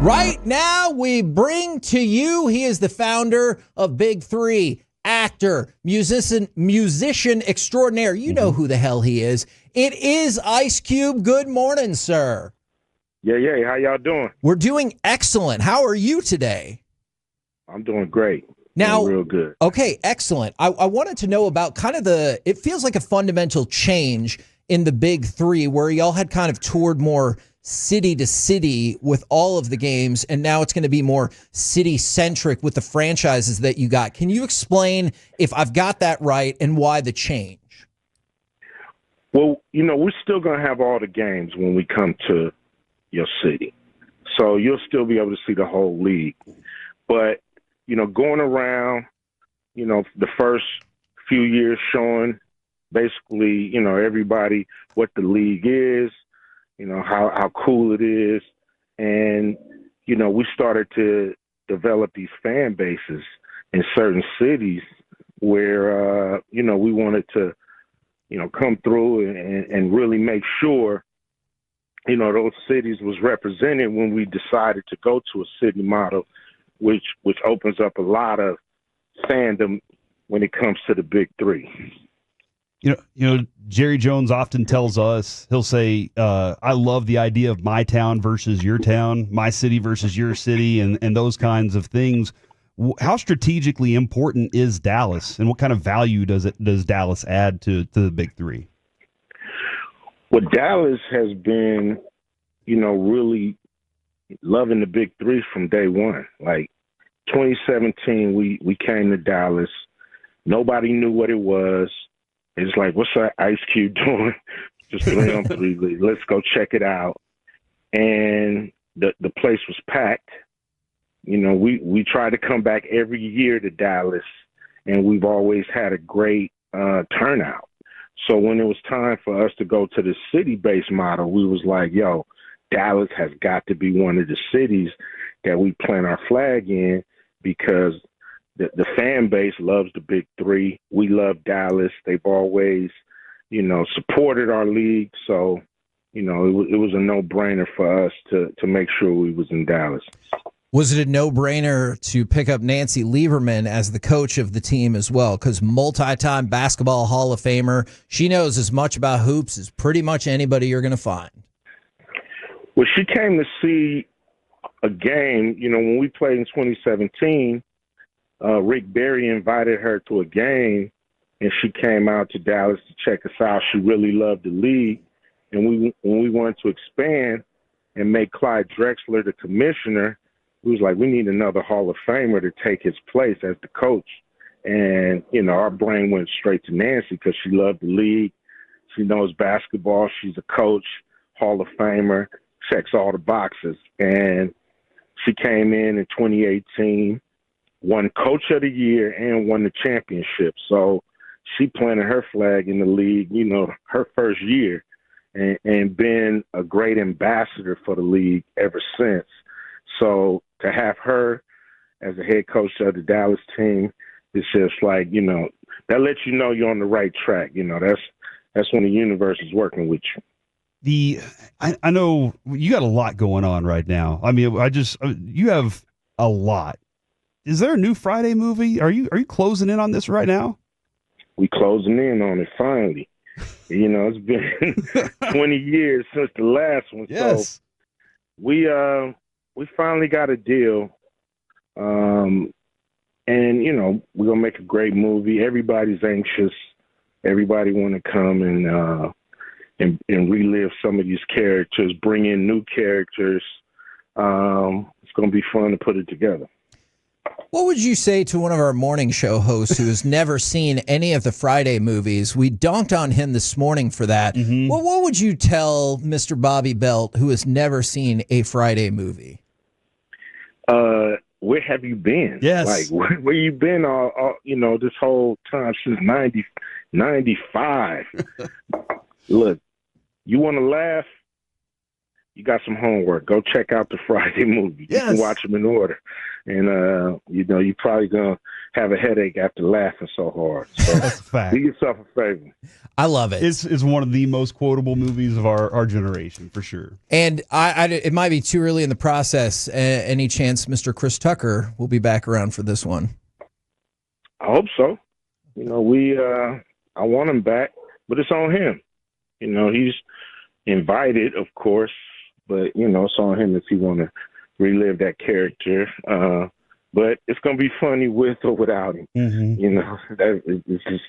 Right now, we bring to you, he is the founder of Big3, actor, musician extraordinaire. You know who the hell he is. It is Ice Cube. Good morning, sir. Yeah. How y'all doing? We're doing excellent. How are you today? I'm doing great. Now, doing real good. Okay, excellent. I wanted to know about kind of it feels like a fundamental change in the Big3 where y'all had kind of toured more city to city with all of the games, and now it's going to be more city centric with the franchises that you got. Can you explain if I've got that right and why the change? Well, we're still going to have all the games when we come to your city. So you'll still be able to see the whole league. But, going around, the first few years showing basically, everybody what the league is, how cool it is. And, we started to develop these fan bases in certain cities where, we wanted to, come through and really make sure, those cities was represented when we decided to go to a city model, which opens up a lot of fandom when it comes to the Big3. Jerry Jones often tells us, he'll say, I love the idea of my town versus your town, my city versus your city, and those kinds of things. How strategically important is Dallas, and what kind of value does Dallas add to the Big3? Well, Dallas has been, really loving the Big3 from day one. Like 2017, we came to Dallas. Nobody knew what it was. It's like, what's that Ice Cube doing? Just 3-on-3 league. Let's go check it out. And the place was packed. We try to come back every year to Dallas, and we've always had a great turnout. So when it was time for us to go to the city-based model, we was like, yo, Dallas has got to be one of the cities that we plant our flag in, because the fan base loves the Big3. We love Dallas. They've always, supported our league. So, it was a no-brainer for us to make sure we was in Dallas. Was it a no-brainer to pick up Nancy Liberman as the coach of the team as well? Because multi-time basketball Hall of Famer, she knows as much about hoops as pretty much anybody you're going to find. Well, she came to see a game, when we played in 2017, Rick Barry invited her to a game, and she came out to Dallas to check us out. She really loved the league. And when we wanted to expand and make Clyde Drexler the commissioner, we was like, we need another Hall of Famer to take his place as the coach. And, our brain went straight to Nancy because she loved the league. She knows basketball. She's a coach, Hall of Famer, checks all the boxes. And she came in 2018, won Coach of the Year and won the championship. So she planted her flag in the league, her first year, and been a great ambassador for the league ever since. So to have her as the head coach of the Dallas team, it's just like, that lets you know you're on the right track. That's when the universe is working with you. I know you got a lot going on right now. I mean, you have a lot. Is there a new Friday movie? Are you closing in on this right now? We closing in on it finally. It's been 20 years since the last one. Yes. So we finally got a deal. And we're gonna make a great movie. Everybody's anxious. Everybody want to come and relive some of these characters, bring in new characters. It's gonna be fun to put it together. What would you say to one of our morning show hosts who has never seen any of the Friday movies? We donked on him this morning for that. Mm-hmm. Well, what would you tell Mr. Bobby Belt, who has never seen a Friday movie? Where have you been? Yes. Like, where you been all this whole time since 95? Look, you want to laugh? you got some homework. Go check out the Friday movie. Yes. You can watch them in order. And, you're probably going to have a headache after laughing so hard. So That's a fact. do yourself a favor. I love it. It's one of the most quotable movies of our generation, for sure. And it might be too early in the process. Any chance Mr. Chris Tucker will be back around for this one? I hope so. I want him back, but it's on him. He's invited, of course, but, it's on him if he want to relive that character. But it's going to be funny with or without him. Mm-hmm. It's just,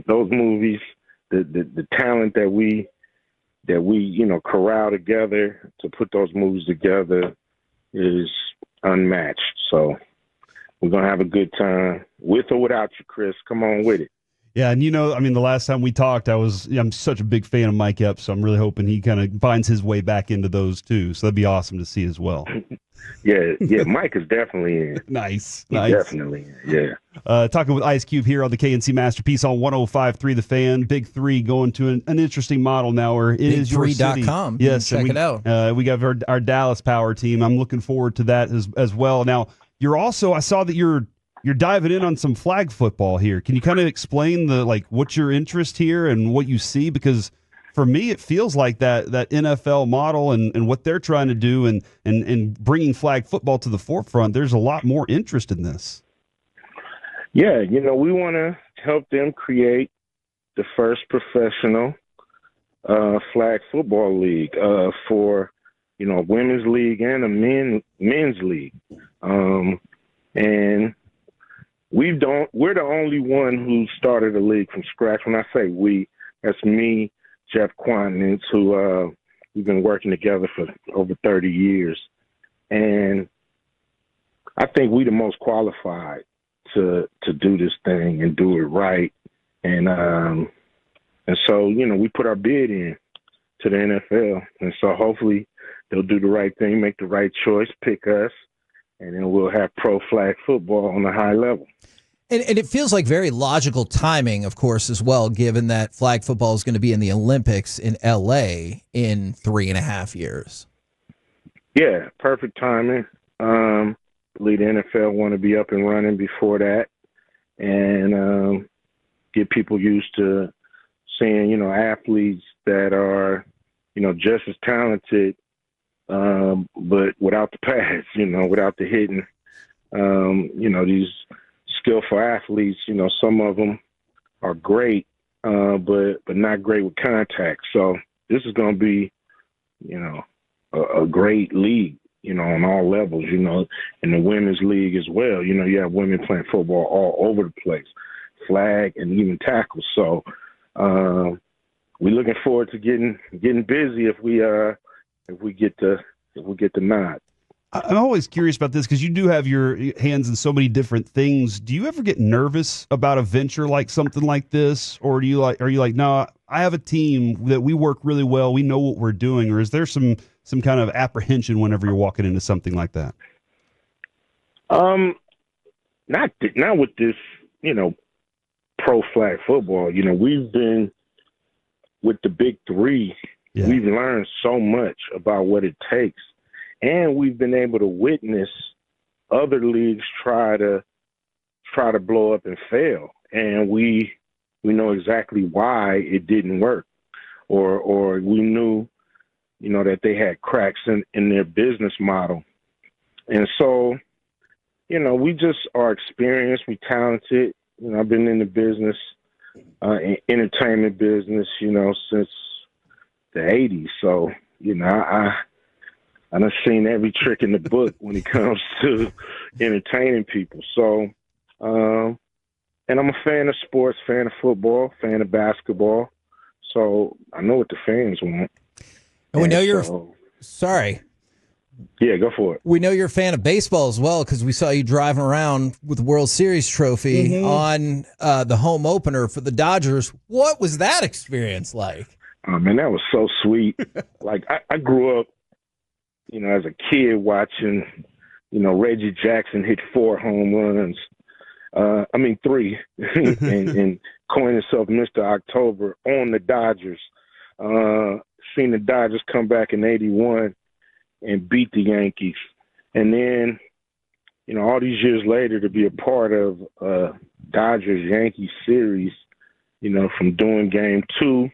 those movies, the talent that we corral together to put those movies together is unmatched. So we're going to have a good time with or without you, Chris. Come on with it. Yeah, and the last time we talked, I'm such a big fan of Mike Epps, so I'm really hoping he kind of finds his way back into those too. So that'd be awesome to see as well. Yeah, Mike is definitely in. Nice. Definitely in, yeah. Talking with Ice Cube here on the K&C Masterpiece on 105.3 The Fan. Big 3 going to an interesting model now where it is your city. Big3.com. Yes, check it out. We got our Dallas Power team. I'm looking forward to that as well. Now, I saw that you're diving in on some flag football here. Can you kind of explain what's your interest here and what you see? Because for me, it feels like that NFL model and what they're trying to do and bringing flag football to the forefront, there's a lot more interest in this. Yeah, we want to help them create the first professional flag football league for, a women's league and a men's league. And we're the only one who started a league from scratch. When I say we, that's me, Jeff Quantnitz, who we've been working together for over 30 years. And I think we're the most qualified to do this thing and do it right. And so, we put our bid in to the NFL. And so hopefully they'll do the right thing, make the right choice, pick us, and then we'll have pro flag football on a high level. And it feels like very logical timing, of course, as well, given that flag football is going to be in the Olympics in L.A. in 3.5 years. Yeah, perfect timing. Believe the NFL want to be up and running before that and get people used to seeing, athletes that are, just as talented, but without the pads, without the hitting. These skillful athletes, some of them are great, but not great with contact. So this is going to be, a great league, on all levels, in the women's league as well. You have women playing football all over the place, flag and even tackle. So we're looking forward to getting busy if we get the nod. I'm always curious about this because you do have your hands in so many different things. Do you ever get nervous about a venture like something like this, or are you like, no, I have a team that we work really well, we know what we're doing, or is there some kind of apprehension whenever you're walking into something like that? Not with this, pro flag football. We've been with the Big 3. Yeah. We've learned so much about what it takes. And we've been able to witness other leagues try to blow up and fail. And we know exactly why it didn't work. Or we knew, that they had cracks in their business model. And so, we just are experienced, we talented. I've been in the business, entertainment business, since the 80s. So, I've seen every trick in the book when it comes to entertaining people. So, and I'm a fan of sports, fan of football, fan of basketball. So I know what the fans want. And we know sorry. Yeah, go for it. We know you're a fan of baseball as well because we saw you driving around with the World Series trophy on the home opener for the Dodgers. What was that experience like? Oh, man, that was so sweet. I grew up, as a kid watching, Reggie Jackson hit 4 home runs. 3, and coin himself Mr. October on the Dodgers. seen the Dodgers come back in '81 and beat the Yankees, and then all these years later to be a part of Dodgers-Yankees series, from doing Game 2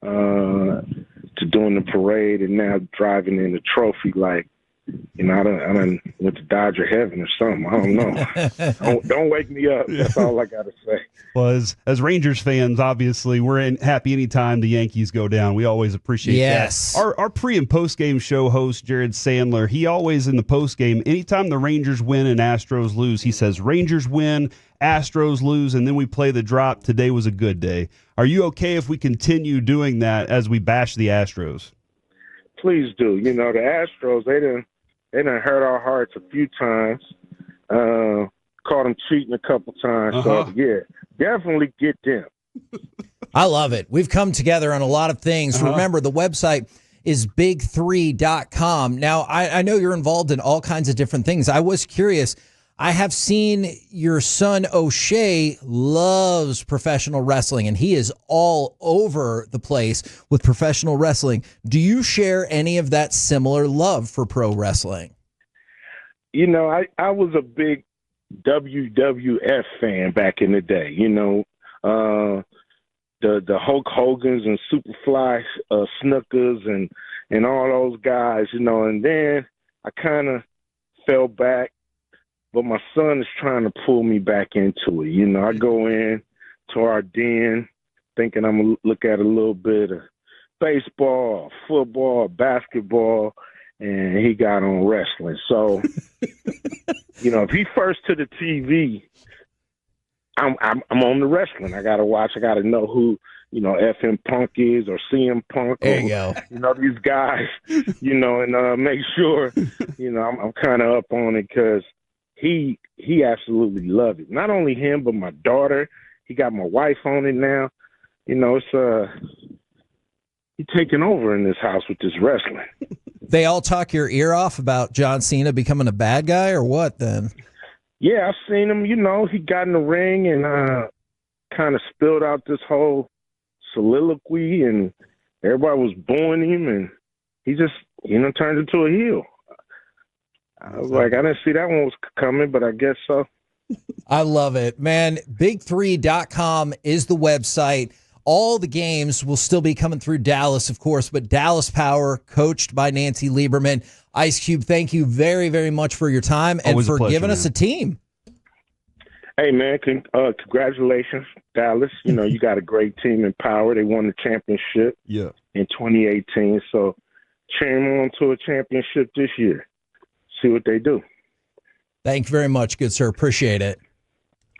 to doing the parade and now driving in the trophy, like, I done went to Dodger heaven or something. I don't know. Don't wake me up. That's all I got to say. Well, as Rangers fans, obviously, we're happy anytime the Yankees go down. We always appreciate that. Our pre- and post-game show host, Jared Sandler, he always in the post-game, anytime the Rangers win and Astros lose, he says, Rangers win, Astros lose, and then we play the drop. Today was a good day. Are you okay if we continue doing that as we bash the Astros? Please do. The Astros, they done hurt our hearts a few times. Caught them cheating a couple times. So, yeah, definitely get them. I love it. We've come together on a lot of things. Remember, the website is big3.com. Now, I know you're involved in all kinds of different things. I was curious. I have seen your son O'Shea loves professional wrestling, and he is all over the place with professional wrestling. Do you share any of that similar love for pro wrestling? I was a big WWF fan back in the day. The Hulk Hogan's and Superfly Snookers and all those guys. And then I kind of fell back. But my son is trying to pull me back into it. I go in to our den thinking I'm going to look at a little bit of baseball, football, basketball, and he got on wrestling. So, if he first to the TV, I'm on the wrestling. I got to watch. I got to know who, FM Punk is or CM Punk. There you go. These guys, and make sure, I'm kind of up on it because he absolutely loved it. Not only him, but my daughter. He got my wife on it now. It's he's taking over in this house with this wrestling. They all talk your ear off about John Cena becoming a bad guy, or what? Then? Yeah, I've seen him. He got in the ring and kind of spilled out this whole soliloquy, and everybody was booing him, and he just turned into a heel. I was like, I didn't see that one was coming, but I guess so. I love it, man. Big3.com is the website. All the games will still be coming through Dallas, of course, but Dallas Power, coached by Nancy Liberman. Ice Cube, thank you very, very much for your time and Always for a pleasure, giving us a team. Hey, man, congratulations, Dallas. You got a great team in Power. They won the championship in 2018, so cheer them on to a championship this year. See what they do. Thank you very much, good sir. Appreciate it.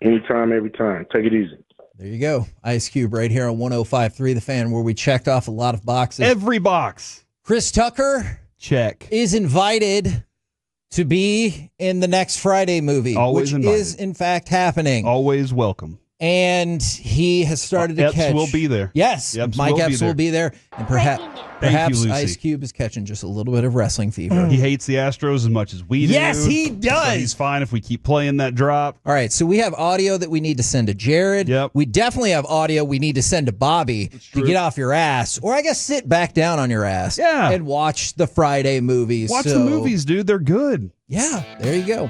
Anytime, every time. Take it easy. There you go. Ice Cube right here on 105.3 The Fan, where we checked off a lot of boxes. Every box. Chris Tucker. Check. Is invited to be in the next Friday movie, Always which invited. is in fact happening. Always welcome. And he has started to Epps catch. will be there. Yes, Epps Mike will be Epps there. will be there. And perhaps Lucy. Ice Cube is catching just a little bit of wrestling fever. He hates the Astros as much as we do. Yes, he does. So he's fine if we keep playing that drop. All right, so we have audio that we need to send to Jared. Yep. We definitely have audio we need to send to Bobby to get off your ass, or I guess sit back down on your ass and watch the Friday movies. Watch the movies, dude. They're good. Yeah, there you go.